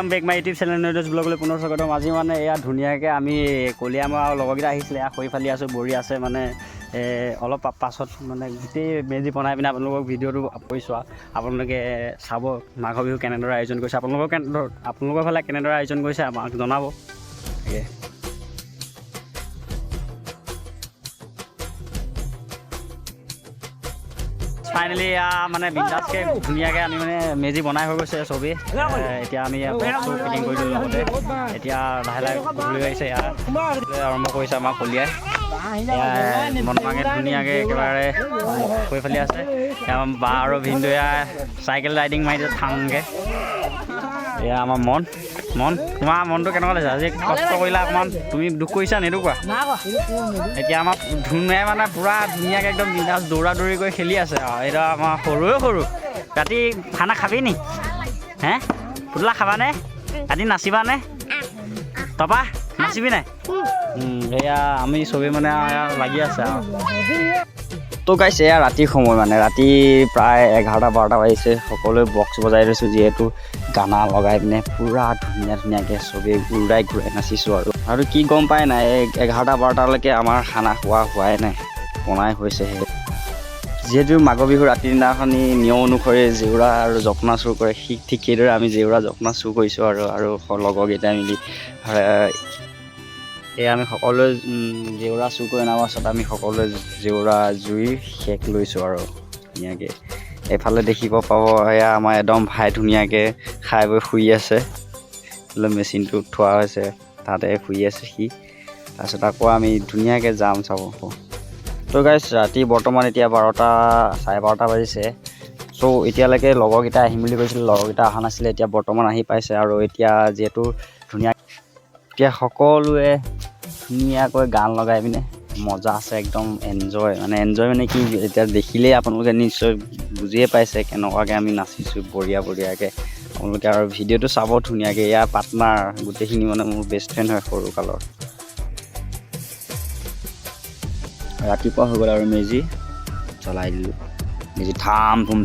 Back my YouTube channel নৈদজ ব্লগলৈ পুনৰ স্বাগতম। আজি মানে এয়া ধুনীয়াকৈ আমি কলিয়ামৰ আৰু লগৰকেইটা আহিছিলে, এয়া খৰি ফালি আছোঁ, বৰি আছে মানে অলপ পাছত মানে গোটেই মেজি বনাই পিনে আপোনালোকক ভিডিঅ'টো কৰিছোঁ আৰু আপোনালোকে চাব মাঘৰ বিহু কেনেদৰে আয়োজন কৰিছে, আপোনালোকৰ ফালে কেনেদৰে আয়োজন কৰিছে আমাক জনাব। তাকে ফাইনেলি এয়া মানে বিন্দাছকৈ ধুনীয়াকৈ আমি মানে মেজি বনাই হৈ গৈছে চবেই। এতিয়া আমি বক্সটো ফিটিং কৰি দিলোঁ লগতে। এতিয়া লাহে লাহে গধূলি আহিছে, এয়া আৰম্ভ কৰিছে আমাৰ কলিয়াই। এয়া মনমাঙে ধুনীয়াকৈ একেবাৰে কৰি ফালি আছে। বা আৰু ভিনদেউ এয়া চাইকেল ৰাইডিং মাৰি দিছে থাংকৈ। এয়া আমাৰ মন তোমাৰ মনটো কেনেকুৱা লাগিছে? আজি কষ্ট কৰিলা অকণমান, তুমি দুখ কৰিছা নেদু কোৱা? এতিয়া আমাৰ ধুনীয়াই মানে পূৰা ধুনীয়াকৈ একদম বিন্দাছ দৌৰা দৌৰি কৰি খেলি আছে আৰু এতিয়া আমাৰ সৰু ৰাতি খানা খাবি নি? হে পুতলা খাবানে? ৰাতি নাচিবানে? তপা নাচিবি নাই? এয়া আমি চবেই মানে লাগি আছে আৰু তো গাইছ। এয়া ৰাতিৰ সময় মানে ৰাতি প্ৰায় 11-12 বাজিছে। সকলোৱে বক্স বজাই দিছোঁ, যিহেতু গানা লগাই পিনে পূৰা ধুনীয়াকৈ চবেই ঘূৰাই নাচিছোঁ আৰু কি গম পাই নাই, 11-12লৈকে আমাৰ খানা হোৱাই নাই, বনাই হৈছেহে। যিহেতু মাঘৰ বিহু ৰাতিৰ দিনাখনি নিয়ম অনুসৰি জেউৰা আৰু জপনা চুৰ কৰে, ঠিক সেইদৰে আমি জেউৰা জপনা চুৰ কৰিছোঁ আৰু লগৰকেইটাই মিলি আমি সকলোৱে জেউৰা চুৰ কৰি অনাৰ পাছত আমি সকলোৱে জেউৰা জুই শেষ লৈছোঁ আৰু ধুনীয়াকৈ। এইফালে দেখিব পাব এয়া আমাৰ একদম ভাই ধুনীয়াকৈ খাই বৈ শুই আছে। মেচিনটো থোৱা হৈছে, তাতে শুই আছে সি। তাৰপিছত আকৌ আমি ধুনীয়াকৈ যাম চাব। তো গাইছ ৰাতি বৰ্তমান এতিয়া 12-12:30 বাজিছে। চ' এতিয়ালৈকে লগৰকেইটা আহিম বুলি কৈছিলে, লগৰকেইটা অহা নাছিলে, এতিয়া বৰ্তমান আহি পাইছে। আৰু এতিয়া যিহেতু এতিয়া সকলোৱে ধুনীয়াকৈ গান লগাই পিনে মজা আছে, একদম এনজয় মানে কি, এতিয়া দেখিলেই আপোনালোকে নিশ্চয় বুজিয়ে পাইছে কেনেকুৱাকৈ আমি নাচিছোঁ বঢ়িয়াকৈ। আপোনালোকে আৰু ভিডিঅ'টো চাব ধুনীয়াকৈ। এয়া পাৰ্টনাৰ গোটেইখিনি মানে মোৰ বেষ্ট ফ্ৰেণ্ড হয় সৰু কালৰ। ৰাতিপুৱা হৈ গ'ল আৰু মেজি জ্বলাই দিলোঁ। মেজি ধাম ধুম